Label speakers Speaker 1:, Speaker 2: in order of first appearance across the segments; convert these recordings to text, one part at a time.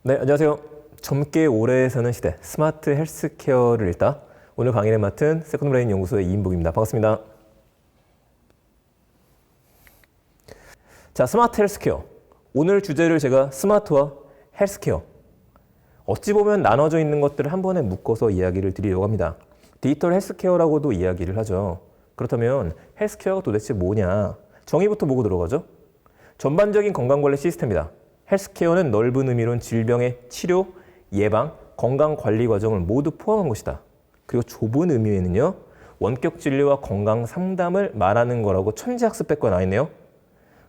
Speaker 1: 네, 안녕하세요. 젊게 오래 사는 시대 스마트 헬스케어를 읽다. 오늘 강의를 맡은 세컨브레인 연구소의 이인복입니다. 반갑습니다. 자, 스마트 헬스케어. 오늘 주제를 제가 스마트와 헬스케어. 어찌 보면 나눠져 있는 것들을 한 번에 묶어서 이야기를 드리려고 합니다. 디지털 헬스케어라고도 이야기를 하죠. 그렇다면 헬스케어가 도대체 뭐냐? 정의부터 보고 들어가죠. 전반적인 건강관리 시스템이다. 헬스케어는 넓은 의미로는 질병의 치료, 예방, 건강관리 과정을 모두 포함한 것이다. 그리고 좁은 의미에는요, 원격 진료와 건강 상담을 말하는 거라고 천재학습백과 나와 있네요.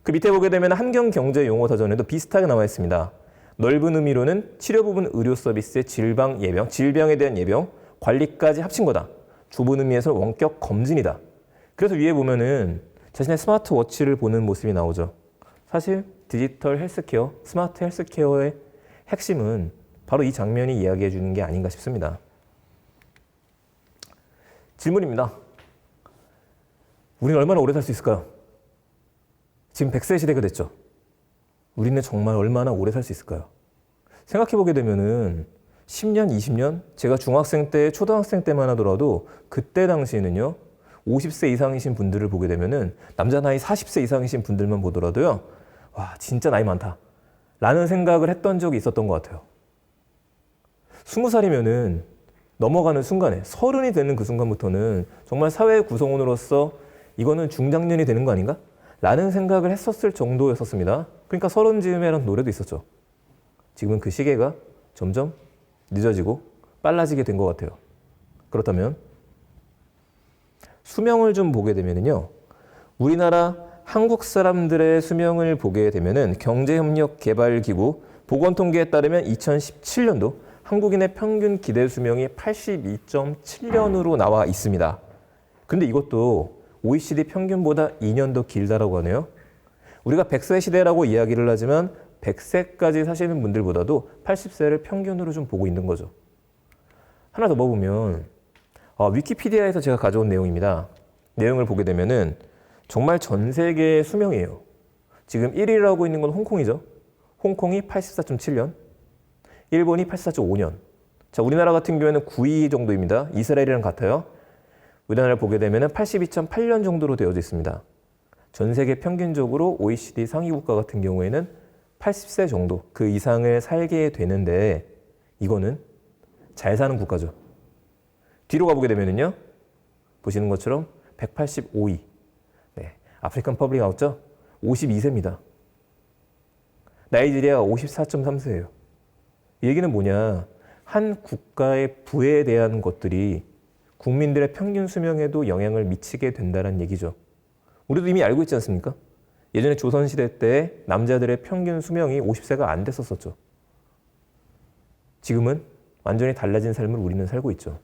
Speaker 1: 그 밑에 보게 되면 한경경제 용어사전에도 비슷하게 나와 있습니다. 넓은 의미로는 치료 부분 의료 서비스의 질병 예방, 질병에 대한 예방, 관리까지 합친 거다. 좁은 의미에서 원격 검진이다. 그래서 위에 보면은 자신의 스마트워치를 보는 모습이 나오죠. 사실 디지털 헬스케어, 스마트 헬스케어의 핵심은 바로 이 장면이 이야기해 주는 게 아닌가 싶습니다. 질문입니다. 우리는 얼마나 오래 살 수 있을까요? 지금 100세 시대가 됐죠. 우리는 정말 얼마나 오래 살 수 있을까요? 생각해 보게 되면은 10년, 20년, 제가 중학생 때, 초등학생 때만 하더라도 그때 당시에는요, 50세 이상이신 분들을 보게 되면은 남자 나이 40세 이상이신 분들만 보더라도요, 와, 진짜 나이 많다. 라는 생각을 했던 적이 있었던 것 같아요. 20살이면은 넘어가는 순간에, 30이 되는 그 순간부터는 정말 사회 구성원으로서 이거는 중장년이 되는 거 아닌가? 라는 생각을 했었을 정도였었습니다. 그러니까 30 즈음에라는 노래도 있었죠. 지금은 그 시계가 점점 늦어지고 빨라지게 된 것 같아요. 그렇다면 수명을 좀 보게 되면요, 우리나라 한국 사람들의 수명을 보게 되면은 경제협력개발기구 보건통계에 따르면 2017년도 한국인의 평균 기대 수명이 82.7년으로 나와 있습니다. 근데 이것도 OECD 평균보다 2년 더 길다라고 하네요. 우리가 100세 시대라고 이야기를 하지만 100세까지 사시는 분들보다도 80세를 평균으로 좀 보고 있는 거죠. 하나 더 보면 위키피디아에서 제가 가져온 내용입니다. 내용을 보게 되면은 정말 전 세계의 수명이에요. 지금 1위를 하고 있는 건 홍콩이죠. 홍콩이 84.7년, 일본이 84.5년. 자, 우리나라 같은 경우에는 9위 정도입니다. 이스라엘이랑 같아요. 우리나라를 보게 되면 82.8년 정도로 되어져 있습니다. 전 세계 평균적으로 OECD 상위 국가 같은 경우에는 80세 정도, 그 이상을 살게 되는데 이거는 잘 사는 국가죠. 뒤로 가보게 되면요, 보시는 것처럼 185위. 네, 아프리칸 퍼블릭 아웃죠? 52세입니다. 나이지리아가 54.3세예요. 이 얘기는 뭐냐? 한 국가의 부에 대한 것들이 국민들의 평균 수명에도 영향을 미치게 된다는 얘기죠. 우리도 이미 알고 있지 않습니까? 예전에 조선시대 때 남자들의 평균 수명이 50세가 안 됐었죠. 지금은 완전히 달라진 삶을 우리는 살고 있죠.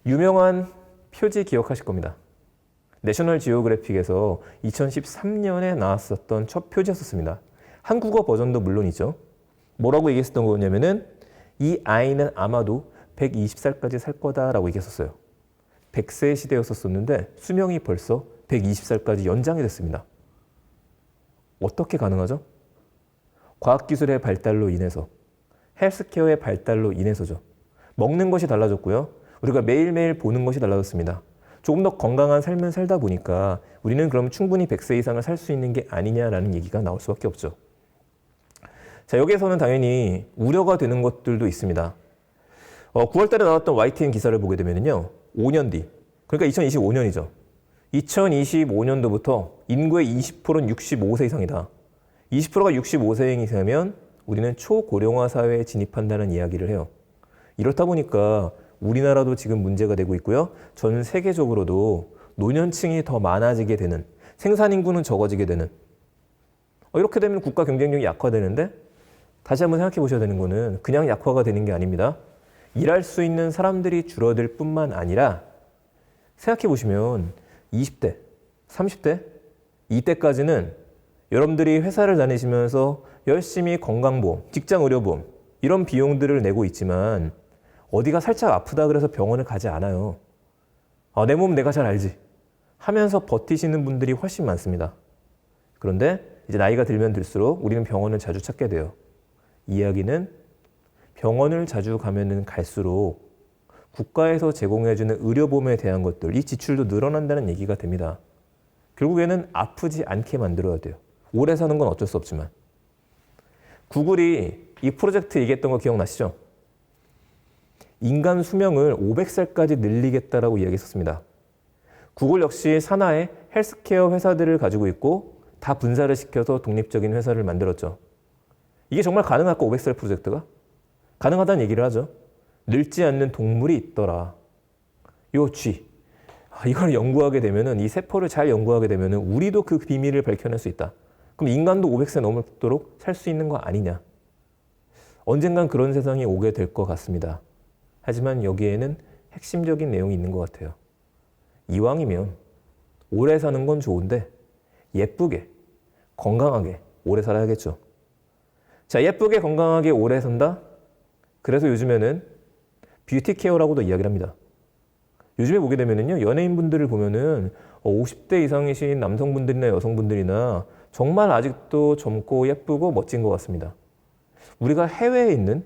Speaker 1: 유명한 표지 기억하실 겁니다. 내셔널 지오그래픽에서 2013년에 나왔었던 첫 표지였었습니다. 한국어 버전도 물론이죠. 뭐라고 얘기했었던 거냐면은 이 아이는 아마도 120살까지 살 거다라고 얘기했었어요. 100세 시대였었는데 수명이 벌써 120살까지 연장이 됐습니다. 어떻게 가능하죠? 과학기술의 발달로 인해서, 헬스케어의 발달로 인해서죠. 먹는 것이 달라졌고요. 우리가 매일매일 보는 것이 달라졌습니다. 조금 더 건강한 삶을 살다 보니까 우리는 그럼 충분히 100세 이상을 살 수 있는 게 아니냐라는 얘기가 나올 수밖에 없죠. 자, 여기에서는 당연히 우려가 되는 것들도 있습니다. 9월 달에 나왔던 YTN 기사를 보게 되면요, 5년 뒤, 그러니까 2025년이죠. 2025년도부터 인구의 20%는 65세 이상이다. 20%가 65세 이상이면 우리는 초고령화 사회에 진입한다는 이야기를 해요. 이렇다 보니까 우리나라도 지금 문제가 되고 있고요. 전 세계적으로도 노년층이 더 많아지게 되는, 생산 인구는 적어지게 되는, 이렇게 되면 국가 경쟁력이 약화되는데, 다시 한번 생각해 보셔야 되는 거는 그냥 약화가 되는 게 아닙니다. 일할 수 있는 사람들이 줄어들 뿐만 아니라 생각해 보시면 20대, 30대, 이때까지는 여러분들이 회사를 다니시면서 열심히 건강보험, 직장의료보험 이런 비용들을 내고 있지만 어디가 살짝 아프다 그래서 병원을 가지 않아요. 내 몸 내가 잘 알지 하면서 버티시는 분들이 훨씬 많습니다. 그런데 이제 나이가 들면 들수록 우리는 병원을 자주 찾게 돼요. 이야기는 병원을 자주 가면은 갈수록 국가에서 제공해주는 의료보험에 대한 것들, 이 지출도 늘어난다는 얘기가 됩니다. 결국에는 아프지 않게 만들어야 돼요. 오래 사는 건 어쩔 수 없지만. 구글이 이 프로젝트 얘기했던 거 기억나시죠? 인간 수명을 500살까지 늘리겠다라고 이야기했었습니다. 구글 역시 산하의 헬스케어 회사들을 가지고 있고 다 분사를 시켜서 독립적인 회사를 만들었죠. 이게 정말 가능할까, 500살 프로젝트가? 가능하다는 얘기를 하죠. 늙지 않는 동물이 있더라. 요 쥐. 이걸 연구하게 되면은, 이 세포를 잘 연구하게 되면은 우리도 그 비밀을 밝혀낼 수 있다. 그럼 인간도 500세 넘도록 살 수 있는 거 아니냐? 언젠간 그런 세상이 오게 될 것 같습니다. 하지만 여기에는 핵심적인 내용이 있는 것 같아요. 이왕이면 오래 사는 건 좋은데 예쁘게, 건강하게 오래 살아야겠죠. 자, 예쁘게, 건강하게 오래 산다? 그래서 요즘에는 뷰티 케어라고도 이야기를 합니다. 요즘에 보게 되면은요, 연예인분들을 보면은 50대 이상이신 남성분들이나 여성분들이나 정말 아직도 젊고 예쁘고 멋진 것 같습니다. 우리가 해외에 있는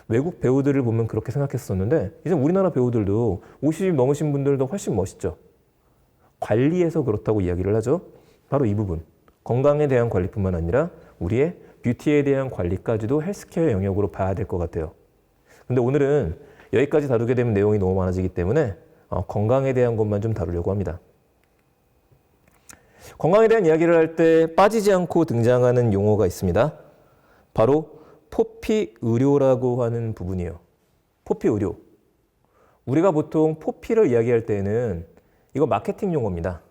Speaker 1: 외국 배우들을 보면 그렇게 생각했었는데 이제 우리나라 배우들도 50 넘으신 분들도 훨씬 멋있죠. 관리해서 그렇다고 이야기를 하죠. 바로 이 부분. 건강에 대한 관리뿐만 아니라 우리의 뷰티에 대한 관리까지도 헬스케어 영역으로 봐야 될 것 같아요. 근데 오늘은 여기까지 다루게 되면 내용이 너무 많아지기 때문에 건강에 대한 것만 좀 다루려고 합니다. 건강에 대한 이야기를 할 때 빠지지 않고 등장하는 용어가 있습니다. 바로 포피 의료라고 하는 부분이에요. 포피 의료. 우리가 보통 포피를 이야기할 때는 이거 마케팅 용어입니다.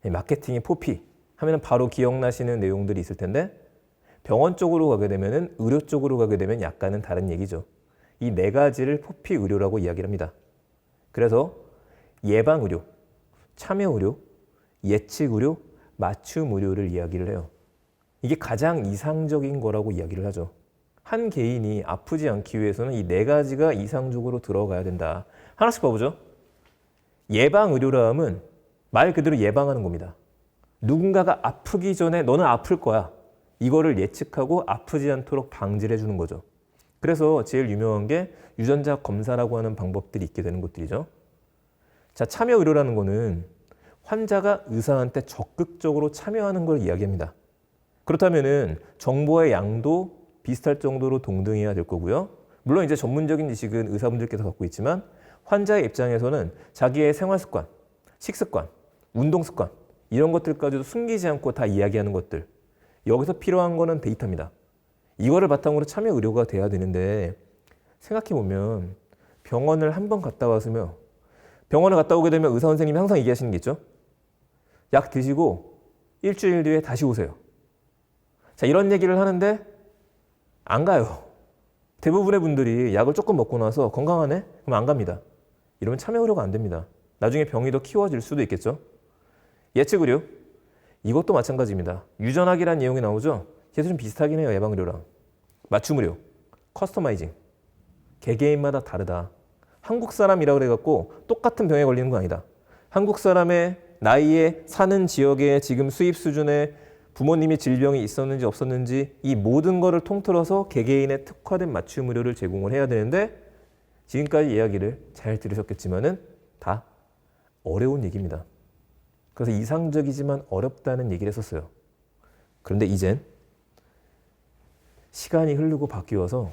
Speaker 1: 마케팅이 포피 하면 바로 기억나시는 내용들이 있을 텐데 병원 쪽으로 가게 되면, 의료 쪽으로 가게 되면 약간은 다른 얘기죠. 이 네 가지를 포피 의료라고 이야기를 합니다. 그래서 예방 의료, 참여 의료, 예측 의료, 맞춤 의료를 이야기를 해요. 이게 가장 이상적인 거라고 이야기를 하죠. 한 개인이 아프지 않기 위해서는 이 네 가지가 이상적으로 들어가야 된다. 하나씩 봐보죠. 예방 의료라 함은 말 그대로 예방하는 겁니다. 누군가가 아프기 전에 너는 아플 거야. 이거를 예측하고 아프지 않도록 방지를 해주는 거죠. 그래서 제일 유명한 게 유전자 검사라고 하는 방법들이 있게 되는 것들이죠. 자, 참여 의료라는 거는 환자가 의사한테 적극적으로 참여하는 걸 이야기합니다. 그렇다면은 정보의 양도 비슷할 정도로 동등해야 될 거고요. 물론 이제 전문적인 지식은 의사분들께서 갖고 있지만 환자의 입장에서는 자기의 생활 습관, 식습관, 운동 습관 이런 것들까지도 숨기지 않고 다 이야기하는 것들. 여기서 필요한 거는 데이터입니다. 이거를 바탕으로 참여 의료가 돼야 되는데 생각해보면 병원을 한 번 갔다 왔으면 병원을 갔다 오게 되면 의사 선생님이 항상 얘기하시는 게 있죠. 약 드시고 일주일 뒤에 다시 오세요. 자, 이런 얘기를 하는데 안 가요. 대부분의 분들이 약을 조금 먹고 나서 건강하네? 그럼 안 갑니다. 이러면 참여 의료가 안 됩니다. 나중에 병이 더 키워질 수도 있겠죠. 예측 의료. 이것도 마찬가지입니다. 유전학이라는 내용이 나오죠. 걔도 좀 비슷하긴 해요. 예방 의료랑. 맞춤 의료. 커스터마이징. 개개인마다 다르다. 한국 사람이라 그래갖고 똑같은 병에 걸리는 거 아니다. 한국 사람의 나이에 사는 지역에 지금 수입 수준의 부모님이 질병이 있었는지 없었는지 이 모든 거를 통틀어서 개개인의 특화된 맞춤 의료를 제공을 해야 되는데 지금까지 이야기를 잘 들으셨겠지만은 다 어려운 얘기입니다. 그래서 이상적이지만 어렵다는 얘기를 했었어요. 그런데 이젠 시간이 흐르고 바뀌어서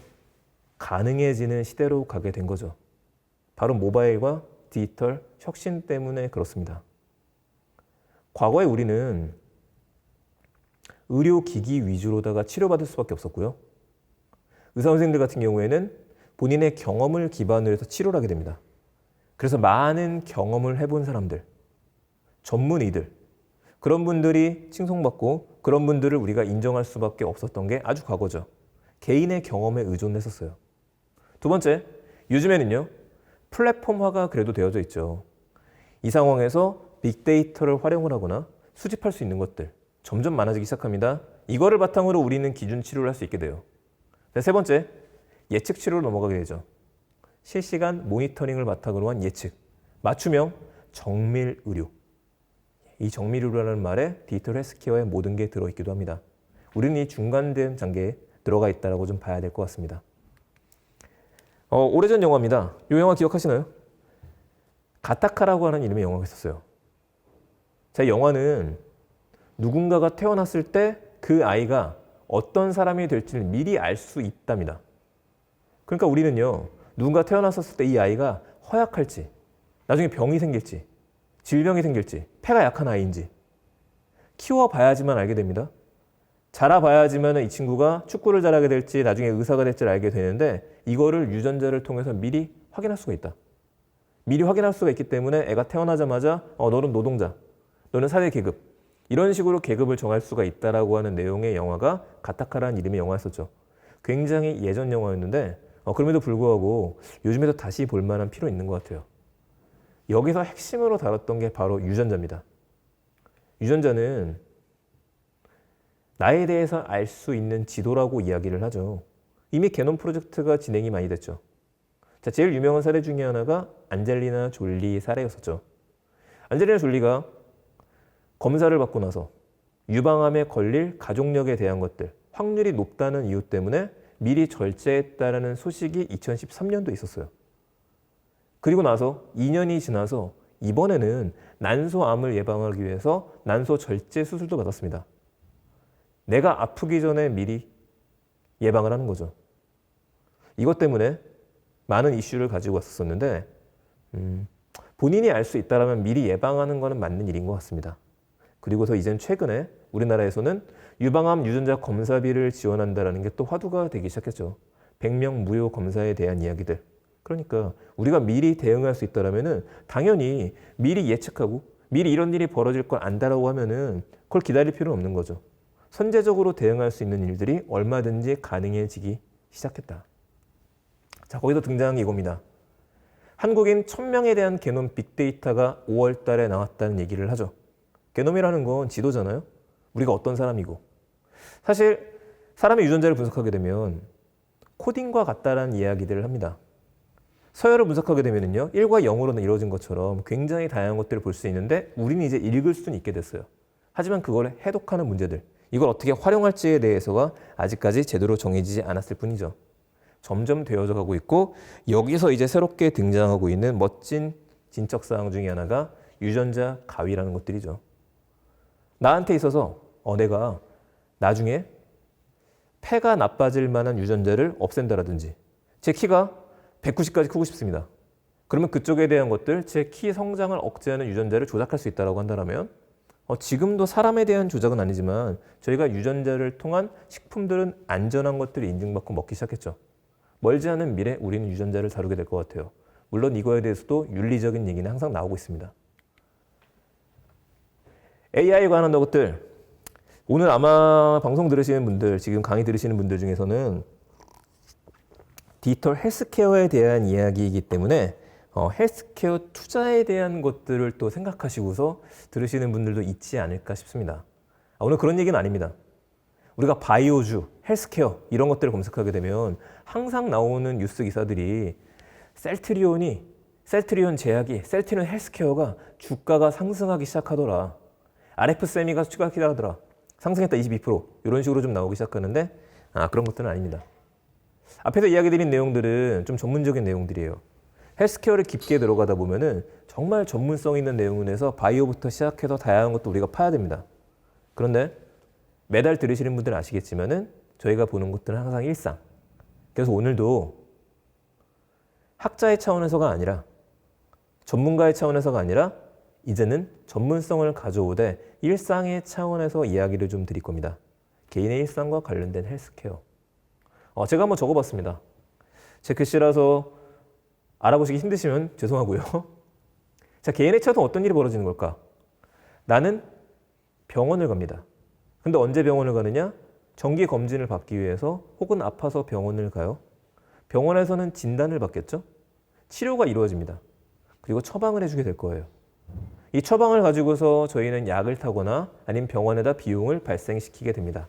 Speaker 1: 가능해지는 시대로 가게 된 거죠. 바로 모바일과 디지털 혁신 때문에 그렇습니다. 과거에 우리는 의료기기 위주로다가 치료받을 수밖에 없었고요. 의사 선생님들 같은 경우에는 본인의 경험을 기반으로 해서 치료를 하게 됩니다. 그래서 많은 경험을 해본 사람들, 전문의들, 그런 분들이 칭송받고 그런 분들을 우리가 인정할 수밖에 없었던 게 아주 과거죠. 개인의 경험에 의존했었어요. 두 번째, 요즘에는요. 플랫폼화가 그래도 되어져 있죠. 이 상황에서 빅데이터를 활용을 하거나 수집할 수 있는 것들 점점 많아지기 시작합니다. 이거를 바탕으로 우리는 기준 치료를 할 수 있게 돼요. 세 번째, 예측 치료로 넘어가게 되죠. 실시간 모니터링을 바탕으로 한 예측, 맞춤형 정밀 의료. 이 정밀 의료라는 말에 디지털 헬스케어의 모든 게 들어있기도 합니다. 우리는 이 중간된 단계에 들어가 있다라고 좀 봐야 될 것 같습니다. 오래전 영화입니다. 이 영화 기억하시나요? 가타카라고 하는 이름의 영화가 있었어요. 자, 이 영화는 누군가가 태어났을 때 그 아이가 어떤 사람이 될지를 미리 알 수 있답니다. 그러니까 우리는요, 누군가 태어났을 때 이 아이가 허약할지, 나중에 병이 생길지, 질병이 생길지, 폐가 약한 아이인지 키워봐야지만 알게 됩니다. 자라봐야지만 이 친구가 축구를 잘하게 될지 나중에 의사가 될지를 알게 되는데 이거를 유전자를 통해서 미리 확인할 수가 있다. 미리 확인할 수가 있기 때문에 애가 태어나자마자 너는 노동자, 너는 사회 계급 이런 식으로 계급을 정할 수가 있다라고 하는 내용의 영화가 가타카라는 이름의 영화였었죠. 굉장히 예전 영화였는데 그럼에도 불구하고 요즘에도 다시 볼 만한 필요 있는 것 같아요. 여기서 핵심으로 다뤘던 게 바로 유전자입니다. 유전자는 나에 대해서 알 수 있는 지도라고 이야기를 하죠. 이미 게놈 프로젝트가 진행이 많이 됐죠. 자, 제일 유명한 사례 중에 하나가 안젤리나 졸리 사례였었죠. 안젤리나 졸리가 검사를 받고 나서 유방암에 걸릴 가족력에 대한 것들, 확률이 높다는 이유 때문에 미리 절제했다라는 소식이 2013년도에 있었어요. 그리고 나서 2년이 지나서 이번에는 난소암을 예방하기 위해서 난소 절제 수술도 받았습니다. 내가 아프기 전에 미리 예방을 하는 거죠. 이것 때문에 많은 이슈를 가지고 왔었는데 본인이 알 수 있다면 미리 예방하는 것은 맞는 일인 것 같습니다. 그리고서 이젠 최근에 우리나라에서는 유방암 유전자 검사비를 지원한다는 게 또 화두가 되기 시작했죠. 100명 무료 검사에 대한 이야기들. 그러니까 우리가 미리 대응할 수 있다면 당연히 미리 예측하고 미리 이런 일이 벌어질 걸 안다라고 하면은 그걸 기다릴 필요는 없는 거죠. 선제적으로 대응할 수 있는 일들이 얼마든지 가능해지기 시작했다. 자, 거기서 등장한 게 이겁니다. 한국인 1000명에 대한 게놈 빅데이터가 5월 달에 나왔다는 얘기를 하죠. 게놈이라는 건 지도잖아요. 우리가 어떤 사람이고. 사실 사람의 유전자를 분석하게 되면 코딩과 같다라는 이야기들을 합니다. 서열을 분석하게 되면요, 1과 0으로는 이루어진 것처럼 굉장히 다양한 것들을 볼 수 있는데 우리는 이제 읽을 수는 있게 됐어요. 하지만 그걸 해독하는 문제들, 이걸 어떻게 활용할지에 대해서가 아직까지 제대로 정해지지 않았을 뿐이죠. 점점 되어져 가고 있고 여기서 이제 새롭게 등장하고 있는 멋진 진척사항 중에 하나가 유전자 가위라는 것들이죠. 나한테 있어서 내가 나중에 폐가 나빠질 만한 유전자를 없앤다라든지 제 키가 190까지 크고 싶습니다. 그러면 그쪽에 대한 것들, 제 키 성장을 억제하는 유전자를 조작할 수 있다고 한다면 지금도 사람에 대한 조작은 아니지만 저희가 유전자를 통한 식품들은 안전한 것들을 인증받고 먹기 시작했죠. 멀지 않은 미래 우리는 유전자를 다루게 될 것 같아요. 물론 이거에 대해서도 윤리적인 얘기는 항상 나오고 있습니다. AI에 관한 것들, 오늘 아마 방송 들으시는 분들, 지금 강의 들으시는 분들 중에서는 디지털 헬스케어에 대한 이야기이기 때문에 헬스케어 투자에 대한 것들을 또 생각하시고서 들으시는 분들도 있지 않을까 싶습니다. 오늘 그런 얘기는 아닙니다. 우리가 바이오주, 헬스케어 이런 것들을 검색하게 되면 항상 나오는 뉴스 기사들이 셀트리온 제약이, 셀트리온 헬스케어가 주가가 상승하기 시작하더라. RF세미가 추가하더라. 상승했다 22%. 이런 식으로 좀 나오기 시작하는데 그런 것들은 아닙니다. 앞에서 이야기 드린 내용들은 좀 전문적인 내용들이에요. 헬스케어를 깊게 들어가다 보면은 정말 전문성 있는 내용에서 바이오부터 시작해서 다양한 것도 우리가 파야 됩니다. 그런데 매달 들으시는 분들은 아시겠지만은 저희가 보는 것들은 항상 일상. 그래서 오늘도 학자의 차원에서가 아니라 전문가의 차원에서가 아니라 이제는 전문성을 가져오되 일상의 차원에서 이야기를 좀 드릴 겁니다. 개인의 일상과 관련된 헬스케어. 제가 한번 적어봤습니다. 제 글씨라서 알아보시기 힘드시면 죄송하고요. 자, 개인의 차원에서 어떤 일이 벌어지는 걸까? 나는 병원을 갑니다. 근데 언제 병원을 가느냐? 정기 검진을 받기 위해서 혹은 아파서 병원을 가요. 병원에서는 진단을 받겠죠? 치료가 이루어집니다. 그리고 처방을 해주게 될 거예요. 이 처방을 가지고서 저희는 약을 타거나 아니면 병원에다 비용을 발생시키게 됩니다.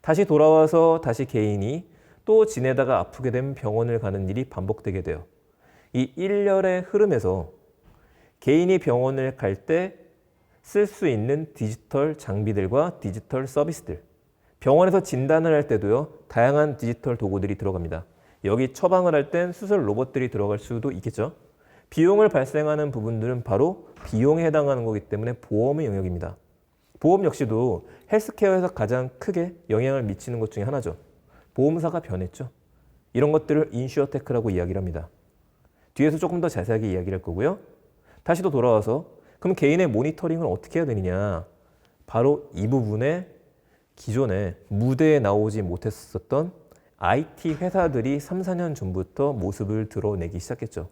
Speaker 1: 다시 돌아와서 다시 개인이 또 지내다가 아프게 되면 병원을 가는 일이 반복되게 돼요. 이 일련의 흐름에서 개인이 병원을 갈 때 쓸 수 있는 디지털 장비들과 디지털 서비스들, 병원에서 진단을 할 때도요, 다양한 디지털 도구들이 들어갑니다. 여기 처방을 할 땐 수술 로봇들이 들어갈 수도 있겠죠. 비용을 발생하는 부분들은 바로 비용에 해당하는 거기 때문에 보험의 영역입니다. 보험 역시도 헬스케어에서 가장 크게 영향을 미치는 것 중에 하나죠. 보험사가 변했죠. 이런 것들을 인슈어테크라고 이야기를 합니다. 뒤에서 조금 더 자세하게 이야기를 할 거고요. 다시 또 돌아와서 그럼 개인의 모니터링을 어떻게 해야 되느냐. 바로 이 부분에 기존에 무대에 나오지 못했었던 IT 회사들이 3, 4년 전부터 모습을 드러내기 시작했죠.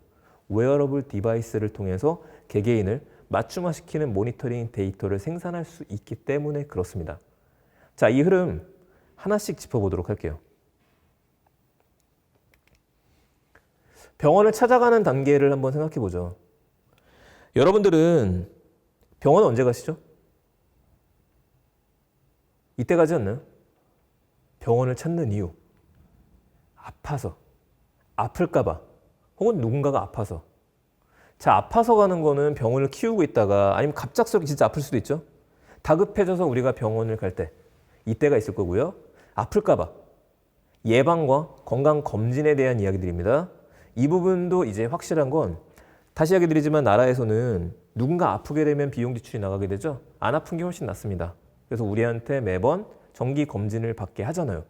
Speaker 1: 웨어러블 디바이스를 통해서 개개인을 맞춤화시키는 모니터링 데이터를 생산할 수 있기 때문에 그렇습니다. 자, 이 흐름 하나씩 짚어보도록 할게요. 병원을 찾아가는 단계를 한번 생각해 보죠. 여러분들은 병원 언제 가시죠? 이때 가지 않나요? 병원을 찾는 이유. 아파서. 아플까봐. 혹은 누군가가 아파서. 자, 아파서 가는 거는 병원을 키우고 있다가 아니면 갑작스럽게 진짜 아플 수도 있죠. 다급해져서 우리가 병원을 갈 때 이때가 있을 거고요. 아플까봐. 예방과 건강검진에 대한 이야기들입니다. 이 부분도 이제 확실한 건 다시 이야기 드리지만 나라에서는 누군가 아프게 되면 비용 지출이 나가게 되죠. 안 아픈 게 훨씬 낫습니다. 그래서 우리한테 매번 정기 검진을 받게 하잖아요.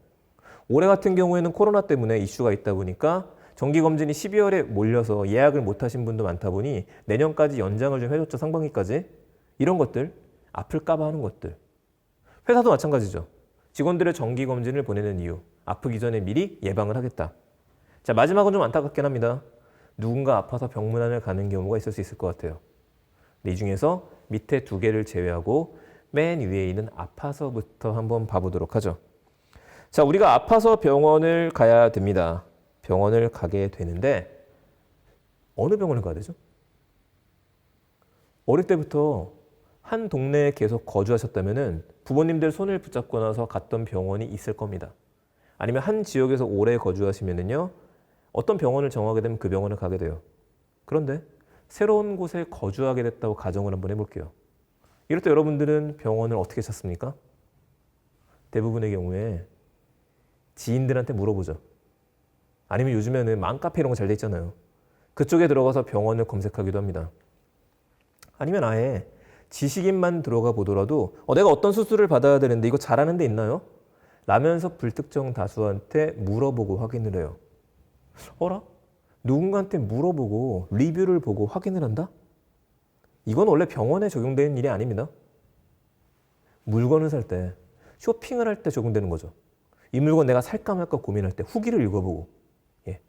Speaker 1: 올해 같은 경우에는 코로나 때문에 이슈가 있다 보니까 정기 검진이 12월에 몰려서 예약을 못 하신 분도 많다 보니 내년까지 연장을 좀 해줬죠. 상반기까지. 이런 것들, 아플까 봐 하는 것들. 회사도 마찬가지죠. 직원들의 정기 검진을 보내는 이유. 아프기 전에 미리 예방을 하겠다. 자, 마지막은 좀 안타깝긴 합니다. 누군가 아파서 병문안을 가는 경우가 있을 수 있을 것 같아요. 근데 이 중에서 밑에 두 개를 제외하고 맨 위에 있는 아파서부터 한번 봐보도록 하죠. 자, 우리가 아파서 병원을 가야 됩니다. 병원을 가게 되는데 어느 병원을 가야 되죠? 어릴 때부터 한 동네에 계속 거주하셨다면 부모님들 손을 붙잡고 나서 갔던 병원이 있을 겁니다. 아니면 한 지역에서 오래 거주하시면요, 어떤 병원을 정하게 되면 그 병원을 가게 돼요. 그런데 새로운 곳에 거주하게 됐다고 가정을 한번 해볼게요. 이럴 때 여러분들은 병원을 어떻게 찾습니까? 대부분의 경우에 지인들한테 물어보죠. 아니면 요즘에는 맘카페 이런 거 잘 돼 있잖아요. 그쪽에 들어가서 병원을 검색하기도 합니다. 아니면 아예 지식인만 들어가 보더라도 내가 어떤 수술을 받아야 되는데 이거 잘하는 데 있나요? 라면서 불특정 다수한테 물어보고 확인을 해요. 어라? 누군가한테 물어보고 리뷰를 보고 확인을 한다? 이건 원래 병원에 적용되는 일이 아닙니다. 물건을 살 때, 쇼핑을 할 때 적용되는 거죠. 이 물건 내가 살까 말까 고민할 때 후기를 읽어보고. 예.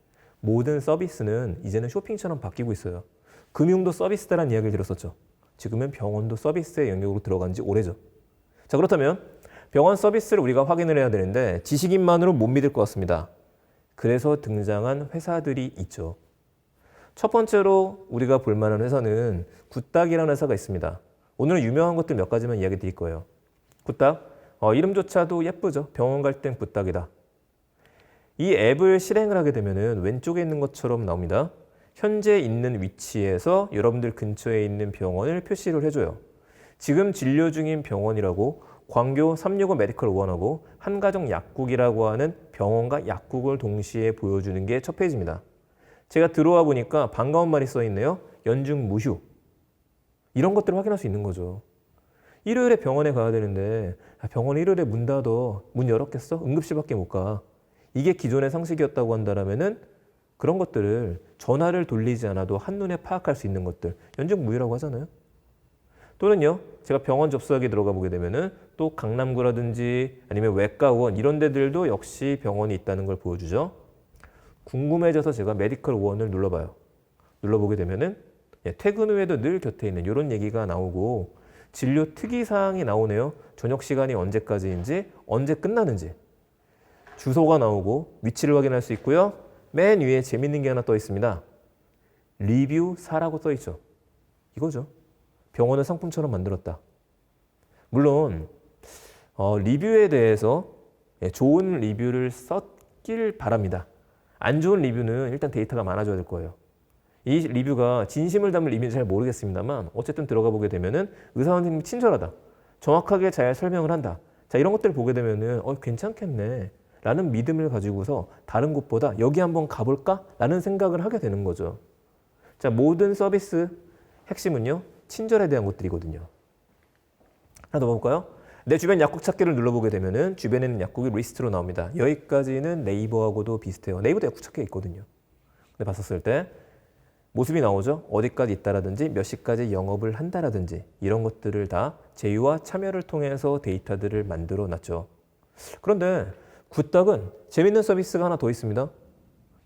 Speaker 1: 모든 서비스는 이제는 쇼핑처럼 바뀌고 있어요. 금융도 서비스다라는 이야기를 들었었죠. 지금은 병원도 서비스의 영역으로 들어간 지 오래죠. 자, 그렇다면 병원 서비스를 우리가 확인을 해야 되는데 지식인만으로 못 믿을 것 같습니다. 그래서 등장한 회사들이 있죠. 첫 번째로 우리가 볼 만한 회사는 굿닥이라는 회사가 있습니다. 오늘은 유명한 것들 몇 가지만 이야기 드릴 거예요. 굿닥, 이름조차도 예쁘죠. 병원 갈 땐 굿닥이다. 이 앱을 실행을 하게 되면 왼쪽에 있는 것처럼 나옵니다. 현재 있는 위치에서 여러분들 근처에 있는 병원을 표시를 해줘요. 지금 진료 중인 병원이라고 광교 365 메디컬 원하고 한가정 약국이라고 하는 병원과 약국을 동시에 보여주는 게 첫 페이지입니다. 제가 들어와 보니까 반가운 말이 써 있네요. 연중 무휴. 이런 것들을 확인할 수 있는 거죠. 일요일에 병원에 가야 되는데 병원 일요일에 문 닫아. 문 열었겠어? 응급실밖에 못 가. 이게 기존의 상식이었다고 한다면은 그런 것들을 전화를 돌리지 않아도 한눈에 파악할 수 있는 것들. 연중 무휴라고 하잖아요. 또는요, 제가 병원 접수하게 들어가 보게 되면은 또 강남구라든지 아니면 외과원 이런 데들도 역시 병원이 있다는 걸 보여주죠. 궁금해져서 제가 메디컬 원을 눌러봐요. 눌러보게 되면은 퇴근 후에도 늘 곁에 있는 이런 얘기가 나오고 진료 특이사항이 나오네요. 저녁 시간이 언제까지인지, 언제 끝나는지. 주소가 나오고 위치를 확인할 수 있고요. 맨 위에 재밌는 게 하나 떠 있습니다. 리뷰 4라고 써 있죠. 이거죠. 병원을 상품처럼 만들었다. 물론 리뷰에 대해서 좋은 리뷰를 썼길 바랍니다. 안 좋은 리뷰는 일단 데이터가 많아져야 될 거예요. 이 리뷰가 진심을 담을 리뷰인지 잘 모르겠습니다만 어쨌든 들어가 보게 되면은 의사 선생님이 친절하다. 정확하게 잘 설명을 한다. 자, 이런 것들을 보게 되면은 괜찮겠네 라는 믿음을 가지고서 다른 곳보다 여기 한번 가볼까? 라는 생각을 하게 되는 거죠. 자, 모든 서비스 핵심은요, 친절에 대한 것들이거든요. 하나 더 볼까요? 내 주변 약국 찾기를 눌러보게 되면은 주변에 있는 약국이 리스트로 나옵니다. 여기까지는 네이버하고도 비슷해요. 네이버도 약국 찾기가 있거든요. 근데 봤었을 때 모습이 나오죠. 어디까지 있다라든지 몇 시까지 영업을 한다라든지 이런 것들을 다 제휴와 참여를 통해서 데이터들을 만들어 놨죠. 그런데 굿닥은 재밌는 서비스가 하나 더 있습니다.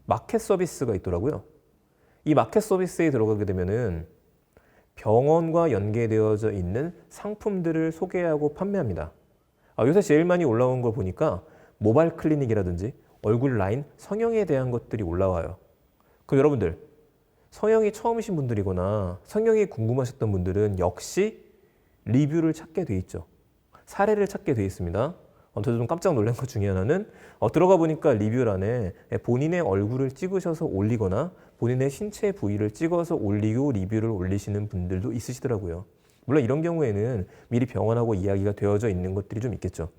Speaker 1: 마켓 서비스가 있더라고요. 이 마켓 서비스에 들어가게 되면은 병원과 연계되어져 있는 상품들을 소개하고 판매합니다. 요새 제일 많이 올라온 걸 보니까 모바일 클리닉이라든지 얼굴 라인, 성형에 대한 것들이 올라와요. 그럼 여러분들, 성형이 처음이신 분들이거나 성형이 궁금하셨던 분들은 역시 리뷰를 찾게 돼 있죠. 사례를 찾게 돼 있습니다. 저도 좀 깜짝 놀란 것 중에 하나는 들어가 보니까 리뷰란에 본인의 얼굴을 찍으셔서 올리거나 본인의 신체 부위를 찍어서 올리고 리뷰를 올리시는 분들도 있으시더라고요. 물론 이런 경우에는 미리 병원하고 이야기가 되어져 있는 것들이 좀 있겠죠.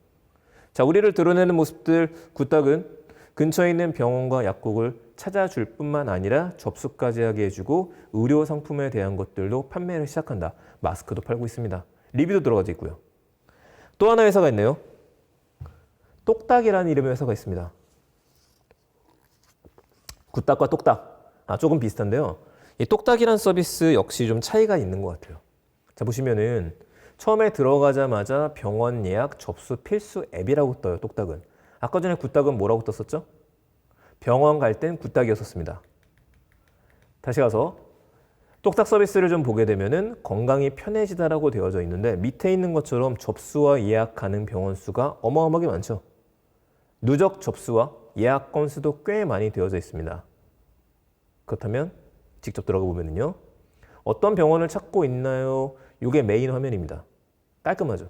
Speaker 1: 자, 우리를 드러내는 모습들 굿닥은 근처에 있는 병원과 약국을 찾아줄 뿐만 아니라 접수까지 하게 해주고 의료 상품에 대한 것들도 판매를 시작한다. 마스크도 팔고 있습니다. 리뷰도 들어가져 있고요. 또 하나 회사가 있네요. 똑딱이라는 이름의 회사가 있습니다. 굿닥과 똑딱. 조금 비슷한데요. 이 똑딱이라는 서비스 역시 좀 차이가 있는 것 같아요. 자, 보시면은 처음에 들어가자마자 병원 예약 접수 필수 앱이라고 떠요. 똑딱은. 아까 전에 굿닥은 뭐라고 떴었죠? 병원 갈 땐 굿닥이었었습니다. 다시 가서 똑딱 서비스를 좀 보게 되면은 건강이 편해지다라고 되어져 있는데 밑에 있는 것처럼 접수와 예약 가능 병원 수가 어마어마하게 많죠. 누적 접수와 예약 건수도 꽤 많이 되어져 있습니다. 그렇다면 직접 들어가 보면은요. 어떤 병원을 찾고 있나요? 이게 메인 화면입니다. 깔끔하죠.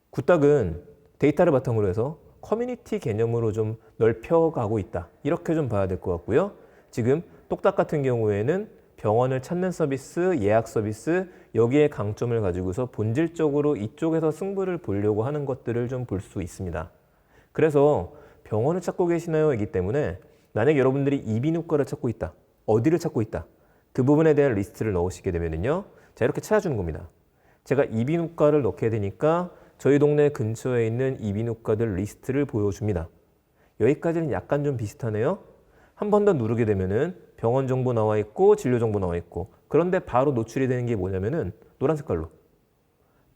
Speaker 1: 굿닥은 데이터를 바탕으로 해서 커뮤니티 개념으로 좀 넓혀가고 있다. 이렇게 좀 봐야 될 것 같고요. 지금 똑딱 같은 경우에는 병원을 찾는 서비스, 예약 서비스, 여기에 강점을 가지고서 본질적으로 이쪽에서 승부를 보려고 하는 것들을 좀 볼 수 있습니다. 그래서 병원을 찾고 계시나요? 이기 때문에 만약 여러분들이 이비인후과를 찾고 있다. 어디를 찾고 있다. 그 부분에 대한 리스트를 넣으시게 되면요. 자, 이렇게 찾아주는 겁니다. 제가 이비인후과를 넣게 되니까 저희 동네 근처에 있는 이비인후과들 리스트를 보여줍니다. 여기까지는 약간 좀 비슷하네요. 한 번 더 누르게 되면은 병원 정보 나와 있고 진료 정보 나와 있고 그런데 바로 노출이 되는 게 뭐냐면은 노란 색깔로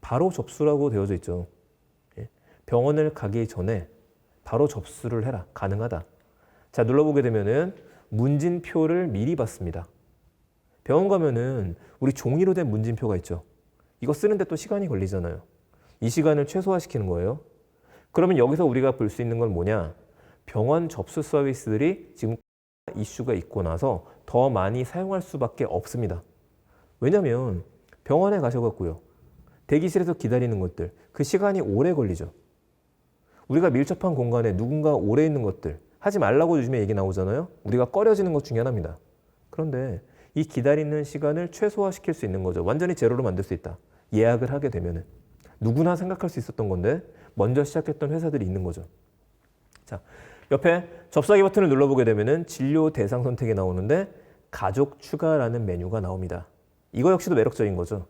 Speaker 1: 바로 접수라고 되어져 있죠. 병원을 가기 전에 바로 접수를 해라. 가능하다. 자, 눌러보게 되면은 문진표를 미리 받습니다. 병원 가면은 우리 종이로 된 문진표가 있죠. 이거 쓰는데 또 시간이 걸리잖아요. 이 시간을 최소화시키는 거예요. 그러면 여기서 우리가 볼 수 있는 건 뭐냐? 병원 접수 서비스들이 지금 이슈가 있고 나서 더 많이 사용할 수밖에 없습니다. 왜냐하면 병원에 가셔갖고요. 대기실에서 기다리는 것들, 그 시간이 오래 걸리죠. 우리가 밀접한 공간에 누군가 오래 있는 것들, 하지 말라고 요즘에 얘기 나오잖아요. 우리가 꺼려지는 것 중에 하나입니다. 그런데 이 기다리는 시간을 최소화시킬 수 있는 거죠. 완전히 제로로 만들 수 있다. 예약을 하게 되면은. 누구나 생각할 수 있었던 건데 먼저 시작했던 회사들이 있는 거죠. 자, 옆에 접수하기 버튼을 눌러보게 되면은 진료 대상 선택이 나오는데 가족 추가라는 메뉴가 나옵니다. 이거 역시도 매력적인 거죠.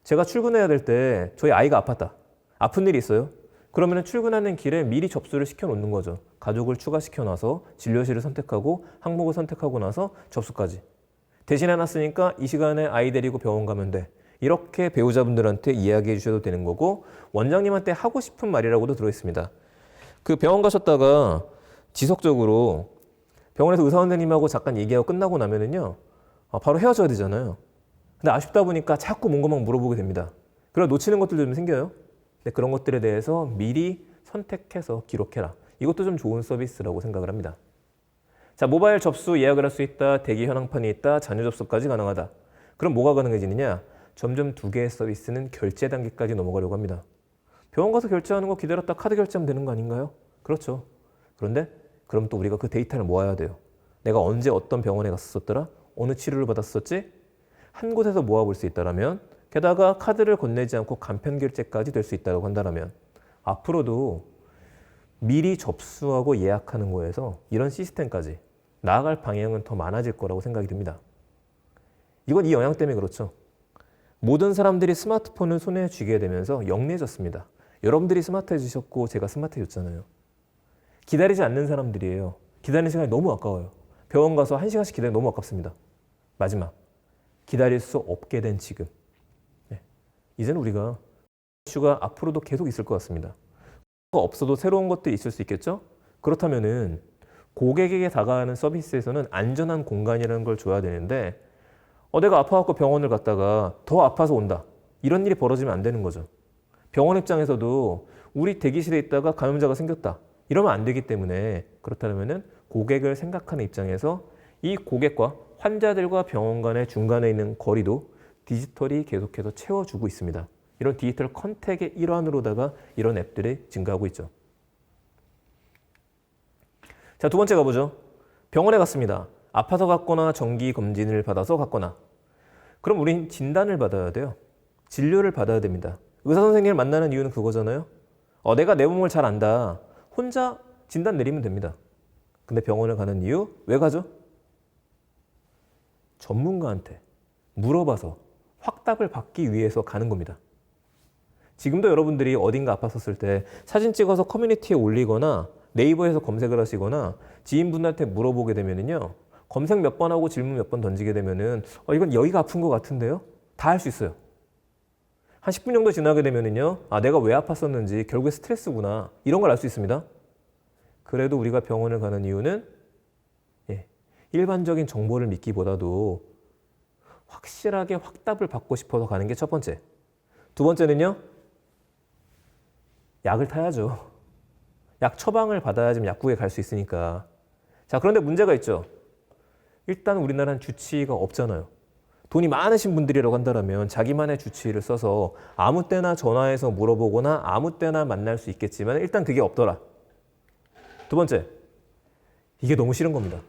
Speaker 1: 제가 출근해야 될 때 저희 아이가 아팠다. 아픈 일이 있어요. 그러면 출근하는 길에 미리 접수를 시켜놓는 거죠. 가족을 추가시켜놔서 진료실을 선택하고 항목을 선택하고 나서 접수까지. 대신해놨으니까 이 시간에 아이 데리고 병원 가면 돼. 이렇게 배우자분들한테 이야기해 주셔도 되는 거고 원장님한테 하고 싶은 말이라고도 들어있습니다. 그 병원 가셨다가 지속적으로 병원에서 의사 선생님하고 잠깐 얘기하고 끝나고 나면은요. 바로 헤어져야 되잖아요. 근데 아쉽다 보니까 자꾸 뭔가 막 물어보게 됩니다. 그럼 놓치는 것들도 좀 생겨요. 근데 그런 것들에 대해서 미리 선택해서 기록해라. 이것도 좀 좋은 서비스라고 생각을 합니다. 자, 모바일 접수 예약을 할 수 있다. 대기 현황판이 있다. 자녀 접수까지 가능하다. 그럼 뭐가 가능해지느냐? 점점 두 개의 서비스는 결제 단계까지 넘어가려고 합니다. 병원 가서 결제하는 거 기다렸다 카드 결제하면 되는 거 아닌가요? 그렇죠. 그런데 그럼 또 우리가 그 데이터를 모아야 돼요. 내가 언제 어떤 병원에 갔었더라? 어느 치료를 받았었지? 한 곳에서 모아볼 수 있다면 게다가 카드를 건네지 않고 간편 결제까지 될 수 있다고 한다면 앞으로도 미리 접수하고 예약하는 거에서 이런 시스템까지 나아갈 방향은 더 많아질 거라고 생각이 듭니다. 이건 이 영향 때문에 그렇죠. 모든 사람들이 스마트폰을 손에 쥐게 되면서 영리해졌습니다. 여러분들이 스마트해지셨고 제가 스마트해졌잖아요. 기다리지 않는 사람들이에요. 기다리는 시간이 너무 아까워요. 병원 가서 1시간씩 기다리면 너무 아깝습니다. 마지막, 기다릴 수 없게 된 지금. 네. 이제는 우리가 이슈가 앞으로도 계속 있을 것 같습니다. 없어도 새로운 것들이 있을 수 있겠죠? 그렇다면은 고객에게 다가가는 서비스에서는 안전한 공간이라는 걸 줘야 되는데 내가 아파갖고 병원을 갔다가 더 아파서 온다. 이런 일이 벌어지면 안 되는 거죠. 병원 입장에서도 우리 대기실에 있다가 감염자가 생겼다. 이러면 안 되기 때문에 그렇다면은 고객을 생각하는 입장에서 이 고객과 환자들과 병원 간의 중간에 있는 거리도 디지털이 계속해서 채워주고 있습니다. 이런 디지털 컨택의 일환으로다가 이런 앱들이 증가하고 있죠. 자, 두 번째 가보죠. 병원에 갔습니다. 아파서 갔거나 정기 검진을 받아서 갔거나. 그럼 우린 진단을 받아야 돼요. 진료를 받아야 됩니다. 의사 선생님을 만나는 이유는 그거잖아요. 내가 내 몸을 잘 안다. 혼자 진단 내리면 됩니다. 근데 병원을 가는 이유? 왜 가죠? 전문가한테 물어봐서 확답을 받기 위해서 가는 겁니다. 지금도 여러분들이 어딘가 아팠었을 때 사진 찍어서 커뮤니티에 올리거나 네이버에서 검색을 하시거나 지인분한테 물어보게 되면은요, 검색 몇 번 하고 질문 몇 번 던지게 되면은 이건 여기가 아픈 것 같은데요? 다 할 수 있어요. 한 10분 정도 지나게 되면은요, 내가 왜 아팠었는지 결국에 스트레스구나, 이런 걸 알 수 있습니다. 그래도 우리가 병원을 가는 이유는 일반적인 정보를 믿기보다도 확실하게 확답을 받고 싶어서 가는 게 첫 번째. 두 번째는요, 약을 타야죠. 약 처방을 받아야지 약국에 갈 수 있으니까. 자, 그런데 문제가 있죠. 일단 우리나라는 주치의가 없잖아요. 돈이 많으신 분들이라고 한다면 자기만의 주치의를 써서 아무 때나 전화해서 물어보거나 아무 때나 만날 수 있겠지만 일단 그게 없더라. 두 번째, 이게 너무 싫은 겁니다.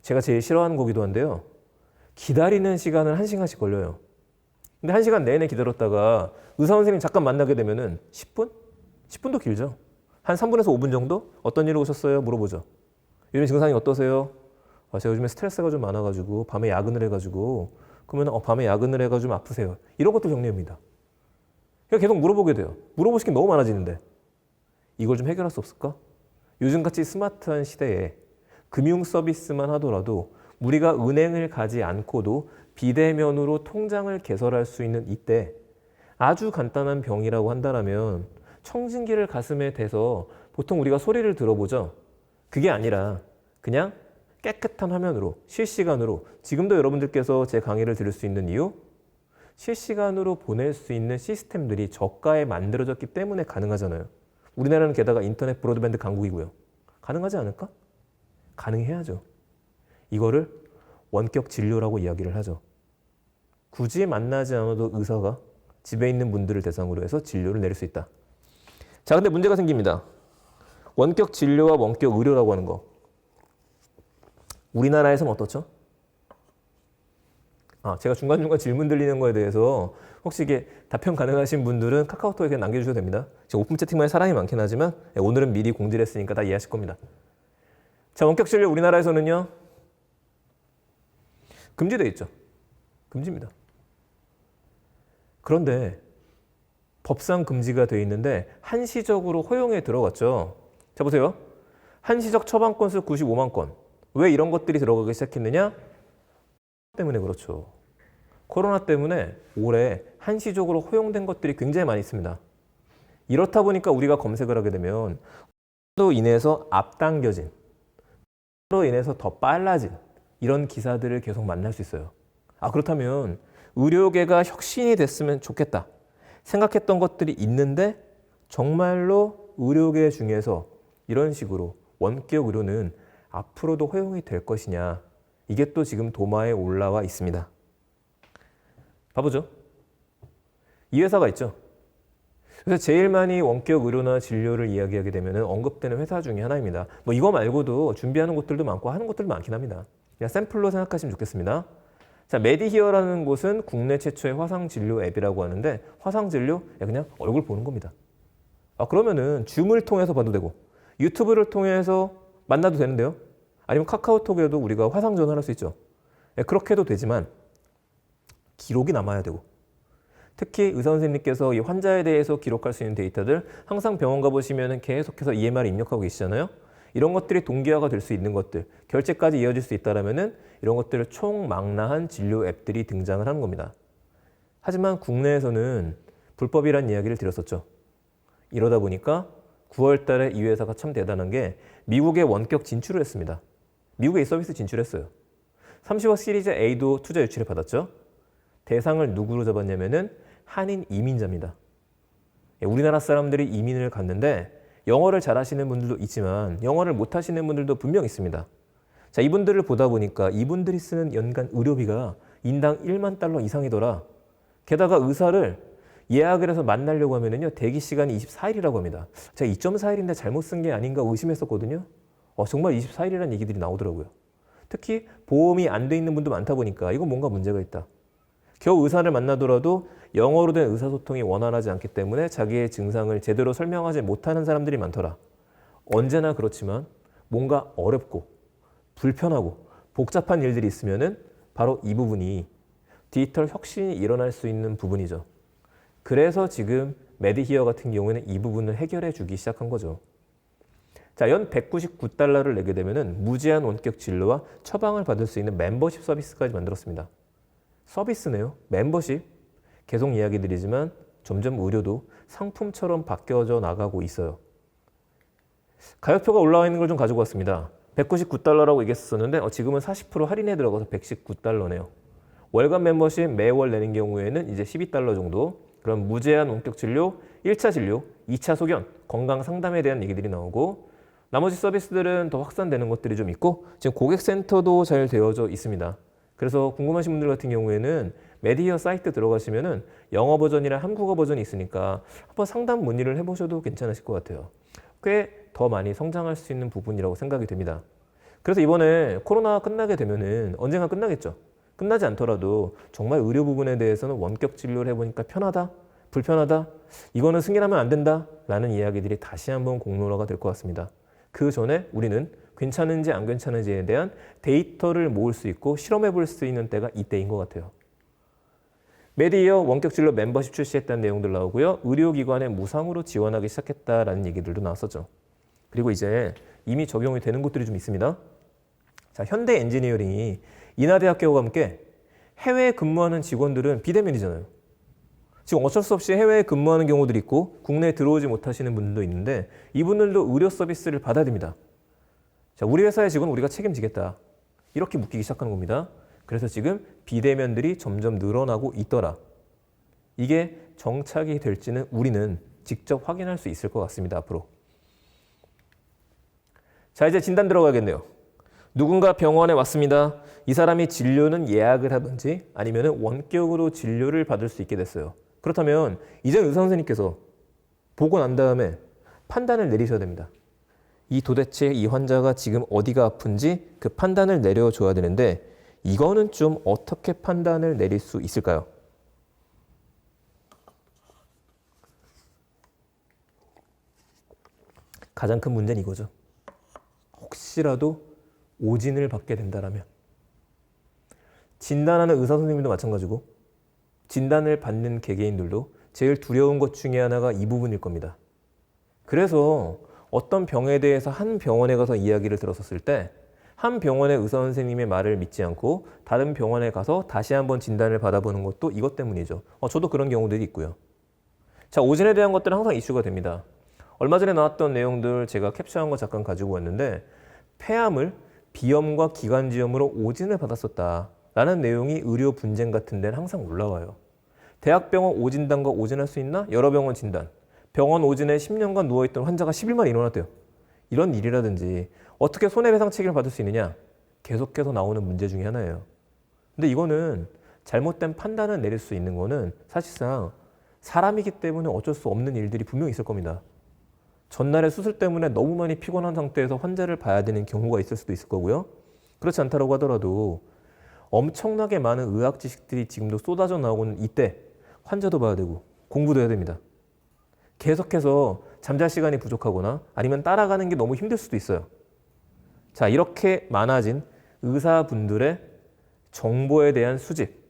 Speaker 1: 제가 제일 싫어하는 거기도 한데요. 기다리는 시간은 1시간씩 걸려요. 근데 1시간 내내 기다렸다가 의사 선생님 잠깐 만나게 되면은 10분? 10분도 길죠. 한 3분에서 5분 정도? 어떤 일로 오셨어요? 물어보죠. 요즘 증상이 어떠세요? 제가 요즘에 스트레스가 좀 많아가지고 밤에 야근을 해가지고 그러면 밤에 야근을 해가지고 좀 아프세요. 이런 것도 정리합니다. 그냥 계속 물어보게 돼요. 물어보실 게 너무 많아지는데 이걸 좀 해결할 수 없을까? 요즘같이 스마트한 시대에 금융 서비스만 하더라도 우리가 은행을 가지 않고도 비대면으로 통장을 개설할 수 있는 이때 아주 간단한 병이라고 한다면 청진기를 가슴에 대서 보통 우리가 소리를 들어보죠. 그게 아니라 그냥 깨끗한 화면으로 실시간으로 지금도 여러분들께서 제 강의를 들을 수 있는 이유? 실시간으로 보낼 수 있는 시스템들이 저가에 만들어졌기 때문에 가능하잖아요. 우리나라는 게다가 인터넷 브로드밴드 강국이고요. 가능하지 않을까? 가능해야죠. 이거를 원격 진료라고 이야기를 하죠. 굳이 만나지 않아도 의사가 집에 있는 분들을 대상으로 해서 진료를 내릴 수 있다. 자, 근데 문제가 생깁니다. 원격 진료와 원격 의료라고 하는 거. 우리나라에서는 어떻죠? 제가 중간중간 질문 들리는 거에 대해서 혹시 이게 답변 가능하신 분들은 카카오톡에 그냥 남겨주셔도 됩니다. 제가 오픈 채팅방에 사람이 많긴 하지만 오늘은 미리 공지를 했으니까 다 이해하실 겁니다. 자, 원격 진료 우리나라에서는요. 금지되어 있죠. 금지입니다. 그런데 법상 금지가 되어 있는데 한시적으로 허용에 들어갔죠. 자, 보세요. 한시적 처방 건수 95만 건. 왜 이런 것들이 들어가기 시작했느냐? 때문에 그렇죠. 코로나 때문에 올해 한시적으로 허용된 것들이 굉장히 많이 있습니다. 이렇다 보니까 우리가 검색을 하게 되면 또 인해서 앞당겨진, 또 인해서 더 빨라진 이런 기사들을 계속 만날 수 있어요. 그렇다면 의료계가 혁신이 됐으면 좋겠다 생각했던 것들이 있는데 정말로 의료계 중에서 이런 식으로 원격 의료는 앞으로도 허용이 될 것이냐, 이게 또 지금 도마에 올라와 있습니다. 봐보죠. 이 회사가 있죠. 그래서 제일 많이 원격 의료나 진료를 이야기하게 되면 언급되는 회사 중에 하나입니다. 이거 말고도 준비하는 곳들도 많고 하는 곳들도 많긴 합니다. 그냥 샘플로 생각하시면 좋겠습니다. 자, 메디히어라는 곳은 국내 최초의 화상진료 앱이라고 하는데 화상진료? 그냥 얼굴 보는 겁니다. 그러면은 줌을 통해서 봐도 되고 유튜브를 통해서 만나도 되는데요. 아니면 카카오톡에도 우리가 화상 전화를 할 수 있죠. 예, 그렇게 해도 되지만 기록이 남아야 되고 특히 의사 선생님께서 이 환자에 대해서 기록할 수 있는 데이터들 항상 병원 가보시면 계속해서 EMR 입력하고 계시잖아요. 이런 것들이 동기화가 될 수 있는 것들, 결제까지 이어질 수 있다면 이런 것들을 총망라한 진료 앱들이 등장을 하는 겁니다. 하지만 국내에서는 불법이란 이야기를 드렸었죠. 이러다 보니까 9월 달에 이 회사가 참 대단한 게 미국에 원격 진출을 했습니다. 미국에 이 서비스 진출했어요. 30억 시리즈 A도 투자 유치를 받았죠. 대상을 누구로 잡았냐면은 한인 이민자입니다. 우리나라 사람들이 이민을 갔는데 영어를 잘하시는 분들도 있지만 영어를 못하시는 분들도 분명 있습니다. 자, 이분들을 보다 보니까 이분들이 쓰는 연간 의료비가 인당 1만 달러 이상이더라. 게다가 의사를 예약을 해서 만나려고 하면은요, 대기 시간이 24일이라고 합니다. 제가 2.4일인데 잘못 쓴 게 아닌가 의심했었거든요. 정말 24일이라는 얘기들이 나오더라고요. 특히 보험이 안 돼 있는 분도 많다 보니까 이건 뭔가 문제가 있다. 겨우 의사를 만나더라도 영어로 된 의사소통이 원활하지 않기 때문에 자기의 증상을 제대로 설명하지 못하는 사람들이 많더라. 언제나 그렇지만 뭔가 어렵고 불편하고 복잡한 일들이 있으면은 바로 이 부분이 디지털 혁신이 일어날 수 있는 부분이죠. 그래서 지금 메디히어 같은 경우에는 이 부분을 해결해 주기 시작한 거죠. 자, 연 199달러를 내게 되면은 무제한 원격 진료와 처방을 받을 수 있는 멤버십 서비스까지 만들었습니다. 서비스네요. 멤버십. 계속 이야기 드리지만 점점 의료도 상품처럼 바뀌어져 나가고 있어요. 가격표가 올라와 있는 걸 좀 가지고 왔습니다. 199달러라고 얘기했었는데 지금은 40% 할인에 들어가서 119달러네요. 월간 멤버십 매월 내는 경우에는 이제 12달러 정도. 그럼 무제한 원격 진료, 1차 진료, 2차 소견, 건강 상담에 대한 얘기들이 나오고 나머지 서비스들은 더 확산되는 것들이 좀 있고 지금 고객센터도 잘 되어져 있습니다. 그래서 궁금하신 분들 같은 경우에는 메디히어 사이트 들어가시면은 영어 버전이랑 한국어 버전이 있으니까 한번 상담 문의를 해보셔도 괜찮으실 것 같아요. 꽤 더 많이 성장할 수 있는 부분이라고 생각이 됩니다. 그래서 이번에 코로나 끝나게 되면은 언젠가 끝나겠죠. 끝나지 않더라도 정말 의료 부분에 대해서는 원격 진료를 해보니까 편하다, 불편하다, 이거는 승인하면 안 된다 라는 이야기들이 다시 한번 공론화가 될 것 같습니다. 그 전에 우리는 괜찮은지 안 괜찮은지에 대한 데이터를 모을 수 있고 실험해 볼 수 있는 때가 이때인 것 같아요. 메디히어 원격 진료 멤버십 출시했다는 내용들 나오고요. 의료기관에 무상으로 지원하기 시작했다라는 얘기들도 나왔었죠. 그리고 이제 이미 적용이 되는 곳들이 좀 있습니다. 자, 현대 엔지니어링이 인하대학교와 함께 해외에 근무하는 직원들은 비대면이잖아요. 지금 어쩔 수 없이 해외에 근무하는 경우들이 있고 국내에 들어오지 못하시는 분들도 있는데 이분들도 의료 서비스를 받아야 됩니다. 자, 우리 회사의 직원 우리가 책임지겠다. 이렇게 묶이기 시작하는 겁니다. 그래서 지금 비대면들이 점점 늘어나고 있더라. 이게 정착이 될지는 우리는 직접 확인할 수 있을 것 같습니다. 앞으로. 자, 이제 진단 들어가겠네요. 누군가 병원에 왔습니다. 이 사람이 진료는 예약을 하든지 아니면 원격으로 진료를 받을 수 있게 됐어요. 그렇다면 이제 의사 선생님께서 보고 난 다음에 판단을 내리셔야 됩니다. 도대체 이 환자가 지금 어디가 아픈지 그 판단을 내려줘야 되는데 이거는 좀 어떻게 판단을 내릴 수 있을까요? 가장 큰 문제는 이거죠. 혹시라도 오진을 받게 된다라면 진단하는 의사 선생님도 마찬가지고 진단을 받는 개개인들도 제일 두려운 것 중에 하나가 이 부분일 겁니다. 그래서 어떤 병에 대해서 한 병원에 가서 이야기를 들었었을 때 한 병원의 의사 선생님의 말을 믿지 않고 다른 병원에 가서 다시 한번 진단을 받아보는 것도 이것 때문이죠. 저도 그런 경우들이 있고요. 자, 오진에 대한 것들은 항상 이슈가 됩니다. 얼마 전에 나왔던 내용들 제가 캡처한 거 잠깐 가지고 왔는데 폐암을 비염과 기관지염으로 오진을 받았었다라는 내용이 의료 분쟁 같은 데는 항상 올라와요. 대학병원 오진단과 오진할 수 있나? 여러 병원 진단. 병원 오진에 10년간 누워있던 환자가 10일만에 일어났대요. 이런 일이라든지 어떻게 손해배상 책임을 받을 수 있느냐? 계속해서 나오는 문제 중에 하나예요. 근데 이거는 잘못된 판단을 내릴 수 있는 거는 사실상 사람이기 때문에 어쩔 수 없는 일들이 분명히 있을 겁니다. 전날에 수술 때문에 너무 많이 피곤한 상태에서 환자를 봐야 되는 경우가 있을 수도 있을 거고요. 그렇지 않다고 하더라도 엄청나게 많은 의학 지식들이 지금도 쏟아져 나오고는 이때 환자도 봐야 되고 공부도 해야 됩니다. 계속해서 잠잘 시간이 부족하거나 아니면 따라가는 게 너무 힘들 수도 있어요. 자, 이렇게 많아진 의사분들의 정보에 대한 수집,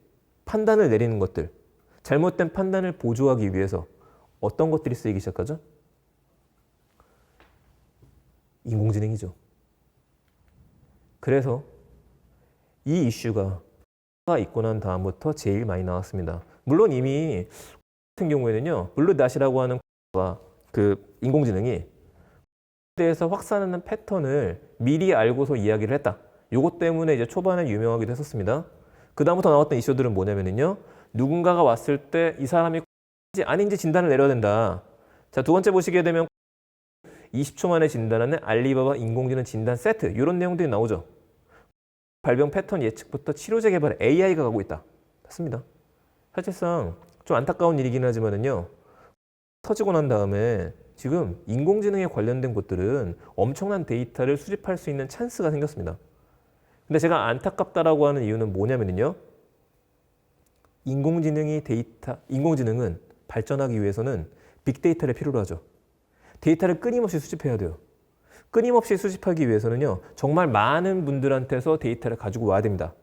Speaker 1: 판단을 내리는 것들, 잘못된 판단을 보조하기 위해서 어떤 것들이 쓰이기 시작하죠? 인공지능이죠. 그래서 이 이슈가 있고 난 다음부터 제일 많이 나왔습니다. 물론 이미 같은 경우에는요, 블루닷이라고 하는 그 인공지능이 대해서 확산하는 패턴을 미리 알고서 이야기를 했다. 요것 때문에 이제 초반에 유명하기도 했었습니다. 그 다음부터 나왔던 이슈들은 뭐냐면요, 누군가가 왔을 때 이 사람이 아닌지 진단을 내려야 된다. 자, 두 번째 보시게 되면 20초 만에 진단하는 알리바바 인공지능 진단 세트, 이런 내용들이 나오죠. 발병 패턴 예측부터 치료제 개발에 AI가 가고 있다. 맞습니다. 사실상 좀 안타까운 일이긴 하지만은요, 터지고 난 다음에 지금 인공지능에 관련된 곳들은 엄청난 데이터를 수집할 수 있는 찬스가 생겼습니다. 근데 제가 안타깝다라고 하는 이유는 뭐냐면요, 인공지능은 발전하기 위해서는 빅데이터를 필요로 하죠. 데이터를 끊임없이 수집해야 돼요. 끊임없이 수집하기 위해서는요, 정말 많은 분들한테서 데이터를 가지고 와야 됩니다.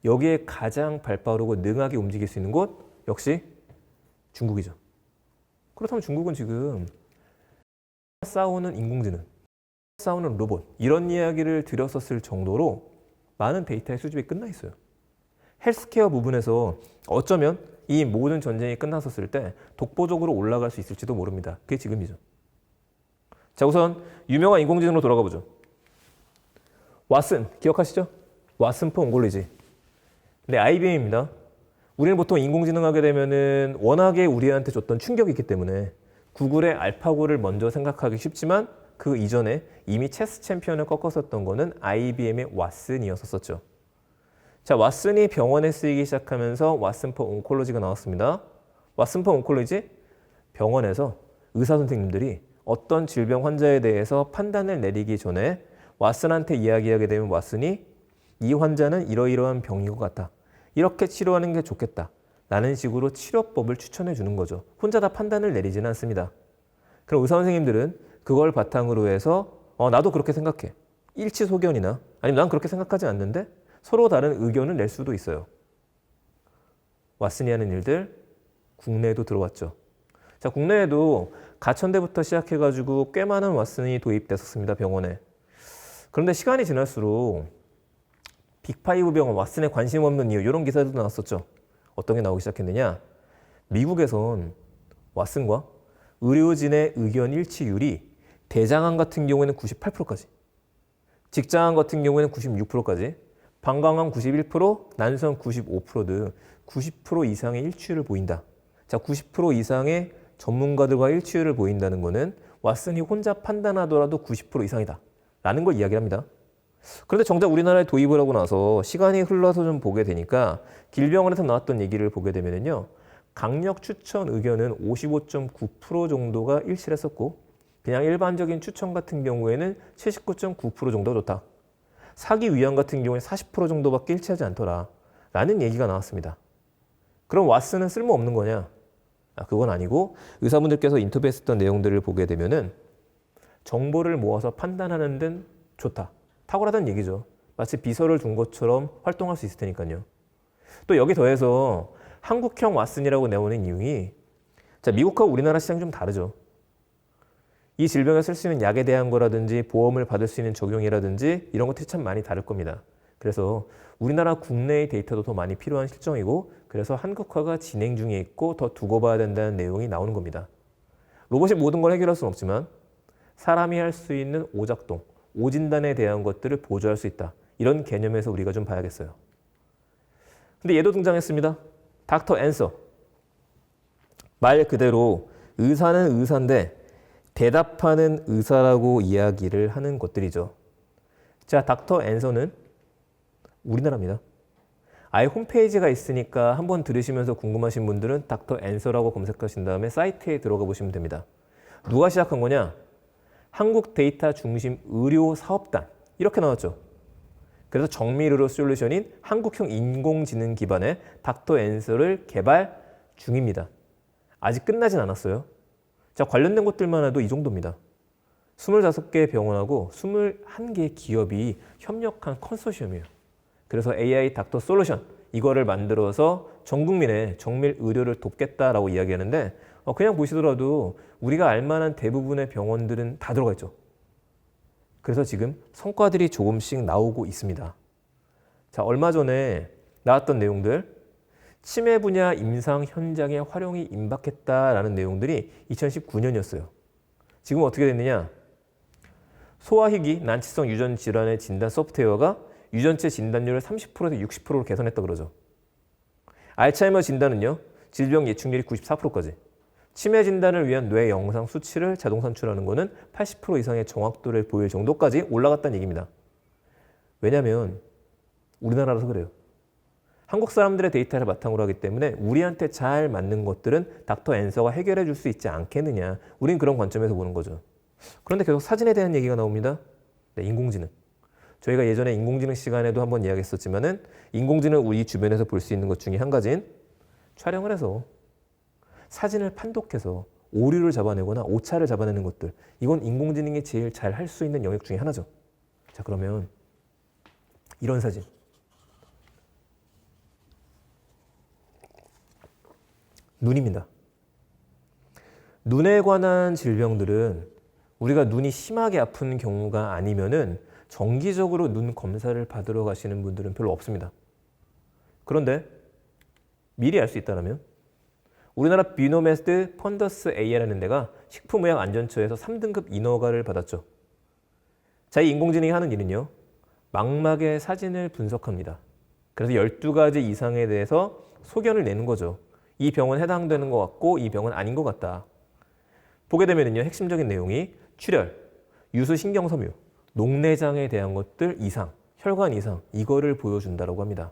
Speaker 1: 여기에 가장 발빠르고 능하게 움직일 수 있는 곳 역시 중국이죠. 그렇다면 중국은 지금 싸우는 인공지능, 싸우는 로봇, 이런 이야기를 드렸었을 정도로 많은 데이터의 수집이 끝나 있어요. 헬스케어 부분에서 어쩌면 이 모든 전쟁이 끝났었을 때 독보적으로 올라갈 수 있을지도 모릅니다. 그게 지금이죠. 자, 우선 유명한 인공지능으로 돌아가 보죠. 왓슨, 기억하시죠? 왓슨 포 옹콜로지. 네, IBM입니다. 우리는 보통 인공지능 하게 되면은 워낙에 우리한테 줬던 충격이 있기 때문에 구글의 알파고를 먼저 생각하기 쉽지만 그 이전에 이미 체스 챔피언을 꺾었었던 거는 IBM의 왓슨이었었죠. 자, 왓슨이 병원에 쓰이기 시작하면서 왓슨 포 옹콜로지가 나왔습니다. 왓슨 포 옹콜로지, 병원에서 의사 선생님들이 어떤 질병 환자에 대해서 판단을 내리기 전에 왓슨한테 이야기하게 되면 왓슨이 이 환자는 이러이러한 병인 것 같다. 이렇게 치료하는 게 좋겠다. 라는 식으로 치료법을 추천해 주는 거죠. 혼자 다 판단을 내리지는 않습니다. 그럼 의사 선생님들은 그걸 바탕으로 해서 나도 그렇게 생각해. 일치소견이나 아니면 난 그렇게 생각하지 않는데 서로 다른 의견을 낼 수도 있어요. 왓슨이 하는 일들 국내에도 들어왔죠. 자, 국내에도 가천대부터 시작해가지고 꽤 많은 왓슨이 도입됐었습니다, 병원에. 그런데 시간이 지날수록 빅5 병원, 왓슨에 관심 없는 이유, 이런 기사도 나왔었죠. 어떤 게 나오기 시작했느냐? 미국에선 왓슨과 의료진의 의견 일치율이 대장암 같은 경우에는 98%까지, 직장암 같은 경우에는 96%까지, 방광암 91%, 난소암 95% 등 90% 이상의 일치율을 보인다. 자, 90% 이상의 전문가들과 일치율을 보인다는 것은 왓슨이 혼자 판단하더라도 90% 이상이다. 라는 걸 이야기합니다. 그런데 정작 우리나라에 도입을 하고 나서 시간이 흘러서 좀 보게 되니까 길병원에서 나왔던 얘기를 보게 되면요, 강력 추천 의견은 55.9% 정도가 일치를 했었고, 그냥 일반적인 추천 같은 경우에는 79.9% 정도가 좋다. 사기 위험 같은 경우에 40% 정도밖에 일치하지 않더라. 라는 얘기가 나왔습니다. 그럼 왓슨은 쓸모없는 거냐? 그건 아니고 의사분들께서 인터뷰했었던 내용들을 보게 되면은 정보를 모아서 판단하는 데는 좋다. 탁월하다는 얘기죠. 마치 비서를 둔 것처럼 활동할 수 있을 테니까요. 또 여기 더해서 한국형 왓슨이라고 내오는 이유이, 자, 미국과 우리나라 시장이 좀 다르죠. 이 질병에 쓸 수 있는 약에 대한 거라든지 보험을 받을 수 있는 적용이라든지 이런 것들이 참 많이 다를 겁니다. 그래서 우리나라 국내의 데이터도 더 많이 필요한 실정이고, 그래서 한국화가 진행 중에 있고 더 두고 봐야 된다는 내용이 나오는 겁니다. 로봇이 모든 걸 해결할 수는 없지만 사람이 할 수 있는 오작동, 오진단에 대한 것들을 보조할 수 있다. 이런 개념에서 우리가 좀 봐야겠어요. 근데 얘도 등장했습니다. 닥터 앤서. 말 그대로 의사는 의사인데 대답하는 의사라고 이야기를 하는 것들이죠. 자, 닥터 앤서는 우리나라입니다. 아예 홈페이지가 있으니까 한번 들으시면서 궁금하신 분들은 닥터 앤서라고 검색하신 다음에 사이트에 들어가 보시면 됩니다. 누가 시작한 거냐? 한국 데이터 중심 의료 사업단, 이렇게 나왔죠. 그래서 정밀의료 솔루션인 한국형 인공지능 기반의 닥터 앤서를 개발 중입니다. 아직 끝나진 않았어요. 자, 관련된 것들만 해도 이 정도입니다. 25개의 병원하고 21개의 기업이 협력한 컨소시엄이에요. 그래서 AI 닥터 솔루션 이거를 만들어서 전 국민의 정밀 의료를 돕겠다라고 이야기하는데 그냥 보시더라도 우리가 알만한 대부분의 병원들은 다 들어가 있죠. 그래서 지금 성과들이 조금씩 나오고 있습니다. 자, 얼마 전에 나왔던 내용들, 치매 분야 임상 현장에 활용이 임박했다라는 내용들이 2019년이었어요. 지금 어떻게 됐느냐? 소아희귀 난치성 유전 질환의 진단 소프트웨어가 유전체 진단율을 30%에서 60%로 개선했다 그러죠. 알츠하이머 진단은요, 질병 예측률이 94%까지. 치매 진단을 위한 뇌 영상 수치를 자동 산출하는 것은 80% 이상의 정확도를 보일 정도까지 올라갔다는 얘기입니다. 왜냐하면 우리나라라서 그래요. 한국 사람들의 데이터를 바탕으로 하기 때문에 우리한테 잘 맞는 것들은 닥터 앤서가 해결해 줄 수 있지 않겠느냐. 우린 그런 관점에서 보는 거죠. 그런데 계속 사진에 대한 얘기가 나옵니다. 네, 인공지능. 저희가 예전에 인공지능 시간에도 한번 이야기했었지만은 인공지능 우리 주변에서 볼 수 있는 것 중에 한 가지는 촬영을 해서 사진을 판독해서 오류를 잡아내거나 오차를 잡아내는 것들. 이건 인공지능이 제일 잘 할 수 있는 영역 중에 하나죠. 자, 그러면 이런 사진. 눈입니다. 눈에 관한 질병들은 우리가 눈이 심하게 아픈 경우가 아니면은 정기적으로 눈 검사를 받으러 가시는 분들은 별로 없습니다. 그런데 미리 알 수 있다면 우리나라 비노메스트 펀더스 AI라는 데가 식품의약안전처에서 3등급 인허가를 받았죠. 자, 이 인공지능이 하는 일은요, 망막의 사진을 분석합니다. 그래서 12가지 이상에 대해서 소견을 내는 거죠. 이 병은 해당되는 것 같고 이 병은 아닌 것 같다. 보게 되면요, 핵심적인 내용이 출혈, 유수신경섬유, 녹내장에 대한 것들 이상, 혈관 이상 이거를 보여준다고 합니다.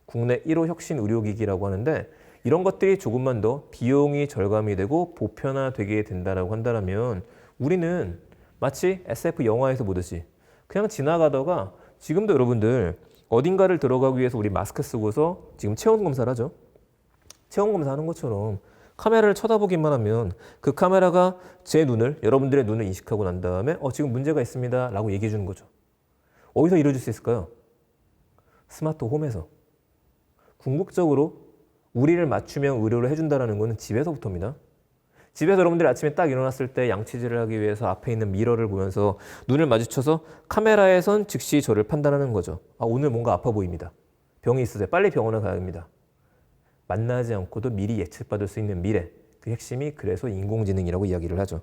Speaker 1: 국내 1호 혁신 의료기기라고 하는데 이런 것들이 조금만 더 비용이 절감이 되고 보편화되게 된다고 한다면 우리는 마치 SF 영화에서 보듯이 그냥 지나가다가 지금도 여러분들 어딘가를 들어가기 위해서 우리 마스크 쓰고서 지금 체온 검사를 하죠. 체온 검사하는 것처럼 카메라를 쳐다보기만 하면 그 카메라가 제 눈을, 여러분들의 눈을 인식하고 난 다음에 지금 문제가 있습니다 라고 얘기해 주는 거죠. 어디서 이루어질 수 있을까요? 스마트 홈에서. 궁극적으로 우리를 맞춤형 의료를 해준다는 것은 집에서부터입니다. 집에서 여러분들이 아침에 딱 일어났을 때 양치질을 하기 위해서 앞에 있는 미러를 보면서 눈을 마주쳐서 카메라에선 즉시 저를 판단하는 거죠. 오늘 뭔가 아파 보입니다. 병이 있으세요. 빨리 병원에 가야 합니다. 만나지 않고도 미리 예측받을 수 있는 미래. 그 핵심이 그래서 인공지능이라고 이야기를 하죠.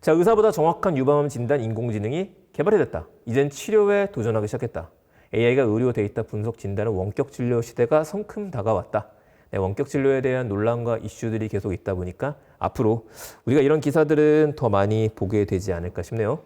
Speaker 1: 자, 의사보다 정확한 유방암 진단 인공지능이 개발이 됐다. 이젠 치료에 도전하기 시작했다. AI가 의료 데이터 분석 진단은 원격 진료 시대가 성큼 다가왔다. 네, 원격 진료에 대한 논란과 이슈들이 계속 있다 보니까 앞으로 우리가 이런 기사들은 더 많이 보게 되지 않을까 싶네요.